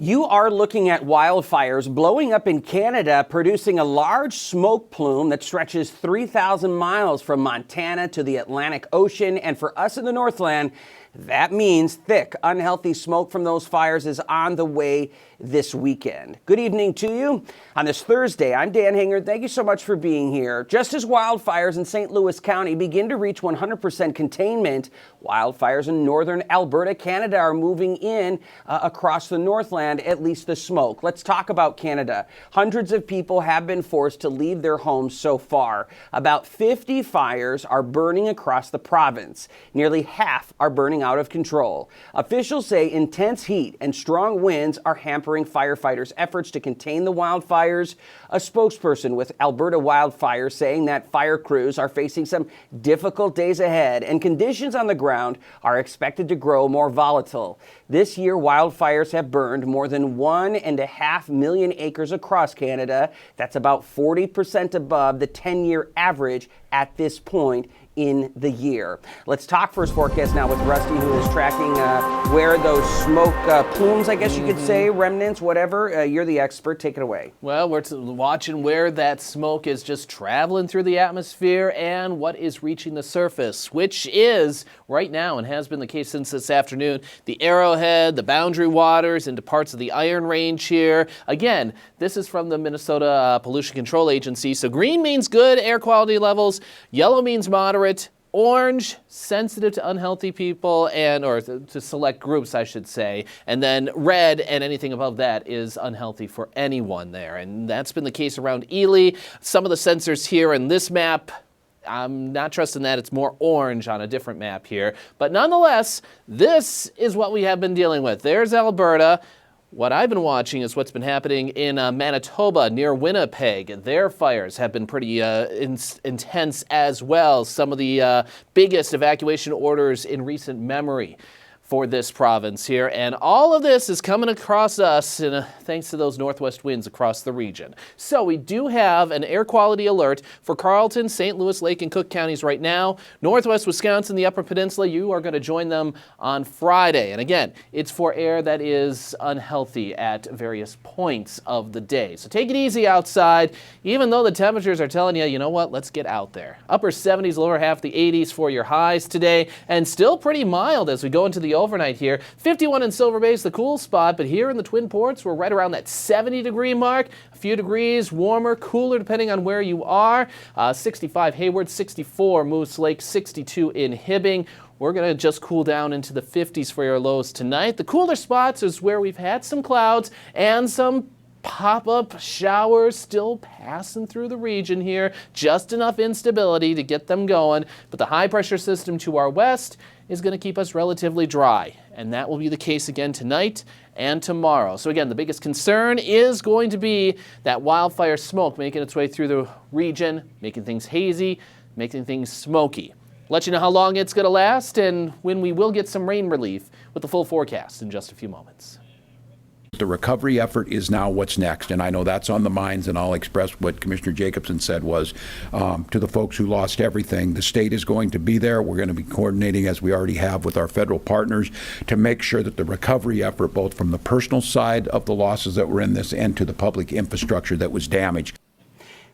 You are looking at wildfires blowing up in Canada, producing a large smoke plume that stretches 3,000 miles from Montana to the Atlantic Ocean. And for us in the Northland, that means thick, unhealthy smoke from those fires is on the way this weekend. Good evening to you. On this Thursday, I'm Dan Hanger. Thank you so much for being here. Just as wildfires in St. Louis County begin to reach 100% containment, wildfires in northern Alberta, Canada are moving in across the Northland, at least the smoke. Let's talk about Canada. Hundreds of people have been forced to leave their homes so far. About 50 fires are burning across the province. Nearly half are burning out of control. Officials say intense heat and strong winds are hampering firefighters' efforts to contain the wildfires. A spokesperson with Alberta Wildfire saying that fire crews are facing some difficult days ahead and conditions on the ground are expected to grow more volatile. This year, wildfires have burned more than 1.5 million acres across Canada. That's about 40% above the 10-year average at this point in the year. Let's talk first forecast now with Rusty, who is tracking where those smoke plumes, I guess you could say, remnants, whatever. You're the expert. Take it away. Well, we're watching where that smoke is just traveling through the atmosphere and what is reaching the surface, which is right now and has been the case since this afternoon, the Arrowhead, the Boundary Waters, into parts of the Iron Range here. Again, this is from the Minnesota Pollution Control Agency. So green means good air quality levels. Yellow means moderate. Orange, sensitive to unhealthy people or to select groups, I should say. And then red and anything above that is unhealthy for anyone there. And that's been the case around Ely. Some of the sensors here in this map, I'm not trusting that. It's more orange on a different map here. But nonetheless, this is what we have been dealing with. There's Alberta. What I've been watching is what's been happening in Manitoba near Winnipeg. Their fires have been pretty intense as well. Some of the biggest evacuation orders in recent memory for this province here. And all of this is coming across us thanks to those northwest winds across the region. So we do have an air quality alert for Carleton, St. Louis, Lake, and Cook counties right now. Northwest Wisconsin, the Upper Peninsula, you are going to join them on Friday. And again, it's for air that is unhealthy at various points of the day. So take it easy outside, even though the temperatures are telling you, you know what, let's get out there. Upper 70s, lower half the 80s for your highs today, and still pretty mild as we go into the overnight here. 51 in Silver Bay is the cool spot, but here in the Twin Ports, we're right around that 70-degree mark. A few degrees warmer, cooler depending on where you are. 65 Hayward, 64 Moose Lake, 62 in Hibbing. We're going to just cool down into the 50s for your lows tonight. The cooler spots is where we've had some clouds and some pop-up showers still passing through the region here. Just enough instability to get them going. But the high-pressure system to our west is going to keep us relatively dry. And that will be the case again tonight and tomorrow. So again, the biggest concern is going to be that wildfire smoke making its way through the region, making things hazy, making things smoky. Let you know how long it's going to last and when we will get some rain relief with the full forecast in just a few moments. The recovery effort is now what's next, and I know that's on the minds, and I'll express what Commissioner Jacobson said was to the folks who lost everything. The state is going to be there. We're going to be coordinating, as we already have, with our federal partners to make sure that the recovery effort, both from the personal side of the losses that were in this and to the public infrastructure that was damaged.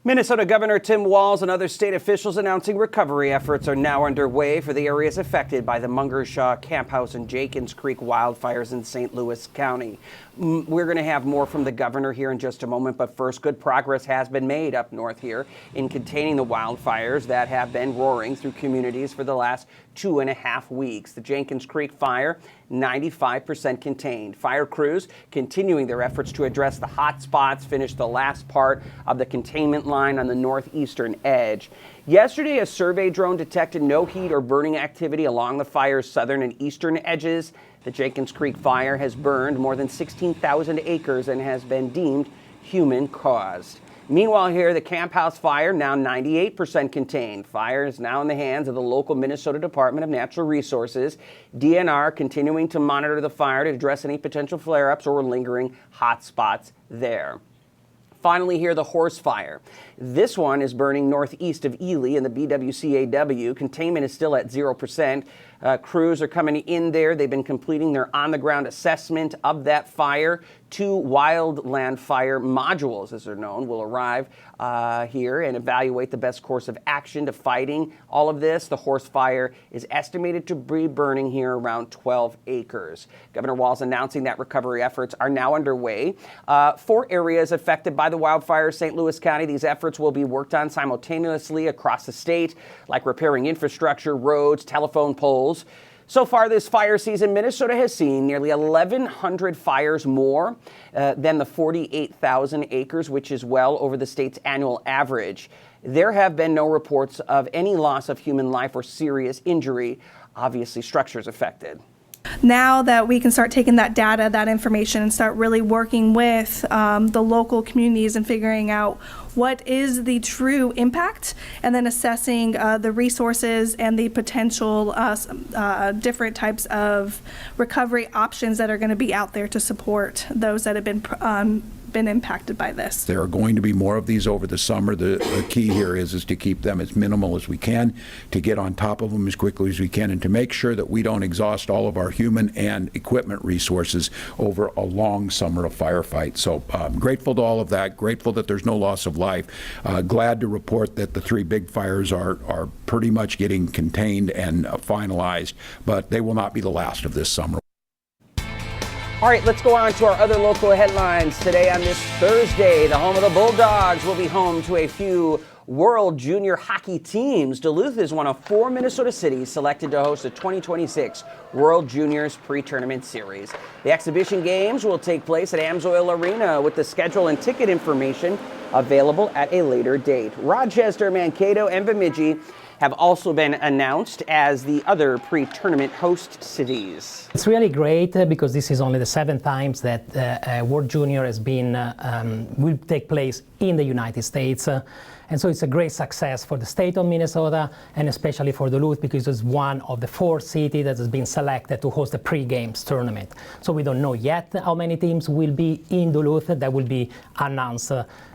Minnesota Governor Tim Walz and other state officials announcing recovery efforts are now underway for the areas affected by the Mungershaw, Camp House, and Jenkins Creek wildfires in St. Louis County. We're going to have more from the governor here in just a moment, but first, good progress has been made up north here in containing the wildfires that have been roaring through communities for the last 2.5 weeks. The Jenkins Creek fire, 95% contained. Fire crews continuing their efforts to address the hot spots, finish the last part of the containment line on the northeastern edge. Yesterday, a survey drone detected no heat or burning activity along the fire's southern and eastern edges. The Jenkins Creek fire has burned more than 16,000 acres and has been deemed human-caused. Meanwhile here, the Camp House fire, now 98% contained. Fire is now in the hands of the local Minnesota Department of Natural Resources. DNR continuing to monitor the fire to address any potential flare-ups or lingering hot spots there. Finally here, the horse fire. This one is burning northeast of Ely in the BWCAW. Containment is still at 0%. Crews are coming in there. They've been completing their on-the-ground assessment of that fire. 2 wildland fire modules, as they're known, will arrive here and evaluate the best course of action to fighting all of this. The horse fire is estimated to be burning here around 12 acres. Governor Walz announcing that recovery efforts are now underway. 4 areas affected by the wildfires, St. Louis County. These efforts will be worked on simultaneously across the state, like repairing infrastructure, roads, telephone poles. So far this fire season, Minnesota has seen nearly 1,100 fires more than the 48,000 acres, which is well over the state's annual average. There have been no reports of any loss of human life or serious injury. Obviously, structures affected. Now that we can start taking that data, that information, and start really working with the local communities and figuring out what is the true impact, and then assessing the resources and the potential different types of recovery options that are going to be out there to support those that have been impacted by this. There are going to be more of these over the summer. The key here is to keep them as minimal as we can, to get on top of them as quickly as we can, and to make sure that we don't exhaust all of our human and equipment resources over a long summer of firefight. So I'm grateful to all of that, grateful that there's no loss of life. Glad to report that the 3 big fires are pretty much getting contained and finalized, but they will not be the last of this summer. All right, let's go on to our other local headlines. Today on this Thursday, the home of the Bulldogs will be home to a few World Junior Hockey teams. Duluth is one of 4 Minnesota cities selected to host the 2026 World Juniors Pre-Tournament Series. The exhibition games will take place at Amsoil Arena, with the schedule and ticket information available at a later date. Rochester, Mankato, and Bemidji have also been announced as the other pre-tournament host cities. It's really great because this is only the 7th time that World Junior will take place in the United States. And so it's a great success for the state of Minnesota, and especially for Duluth, because it's one of the 4 cities that has been selected to host the pre-games tournament. So we don't know yet how many teams will be in Duluth. That will be announced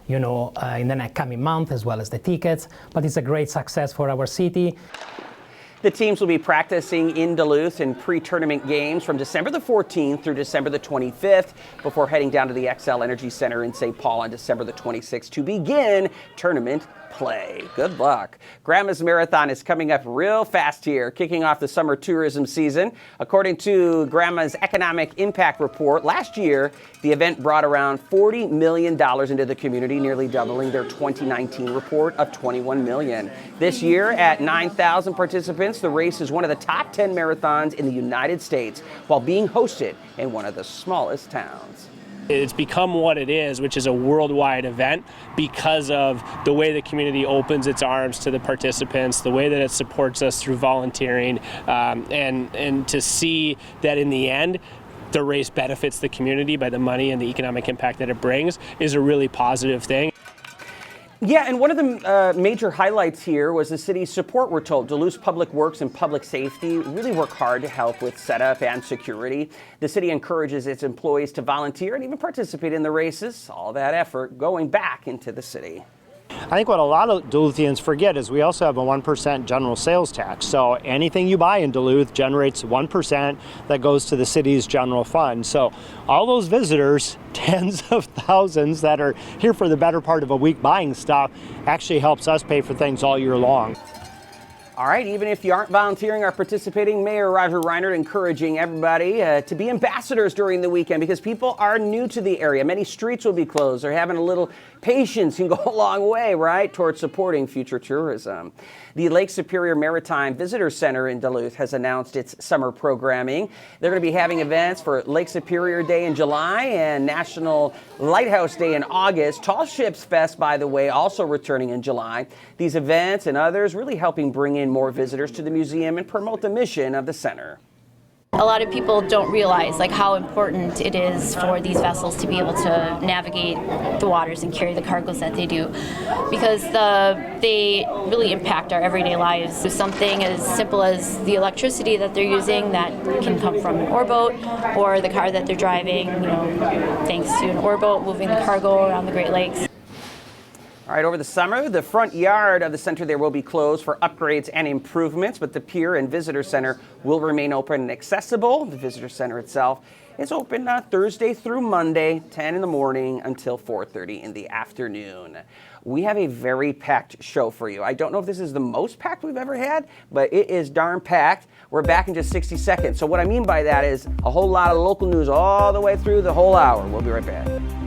in the next coming month, as well as the tickets. But it's a great success for our city. The teams will be practicing in Duluth in pre-tournament games from December the 14th through December the 25th before heading down to the XL Energy Center in St. Paul on December the 26th to begin tournament play. Good luck. Grandma's Marathon is coming up real fast here, kicking off the summer tourism season. According to Grandma's Economic Impact Report, last year, the event brought around $40 million into the community, nearly doubling their 2019 report of $21 million. This year, at 9,000 participants, the race is one of the top 10 marathons in the United States, while being hosted in one of the smallest towns. It's become what it is, which is a worldwide event, because of the way the community opens its arms to the participants, the way that it supports us through volunteering, and to see that in the end, the race benefits the community by the money and the economic impact that it brings is a really positive thing. Yeah, and one of the major highlights here was the city's support, we're told. Duluth's Public Works and Public Safety really work hard to help with setup and security. The city encourages its employees to volunteer and even participate in the races, all that effort going back into the city. I think what a lot of Duluthians forget is we also have a 1% general sales tax. So anything you buy in Duluth generates 1% that goes to the city's general fund. So all those visitors, tens of thousands that are here for the better part of a week buying stuff, actually helps us pay for things all year long. All right, even if you aren't volunteering or participating, Mayor Roger Reinert encouraging everybody to be ambassadors during the weekend, because people are new to the area. Many streets will be closed. They're having a little patience can go a long way, right, towards supporting future tourism. The Lake Superior Maritime Visitor Center in Duluth has announced its summer programming. They're going to be having events for Lake Superior Day in July and National Lighthouse Day in August. Tall Ships Fest, by the way, also returning in July. These events and others really helping bring in more visitors to the museum and promote the mission of the center. A lot of people don't realize how important it is for these vessels to be able to navigate the waters and carry the cargoes that they do, because they really impact our everyday lives. So something as simple as the electricity that they're using that can come from an oarboat, or the car that they're driving, thanks to an oarboat moving the cargo around the Great Lakes. All right, over the summer, the front yard of the center there will be closed for upgrades and improvements, but the Pier and Visitor Center will remain open and accessible. The Visitor Center itself is open Thursday through Monday, 10 in the morning until 4:30 in the afternoon. We have a very packed show for you. I don't know if this is the most packed we've ever had, but it is darn packed. We're back in just 60 seconds. So what I mean by that is a whole lot of local news all the way through the whole hour. We'll be right back.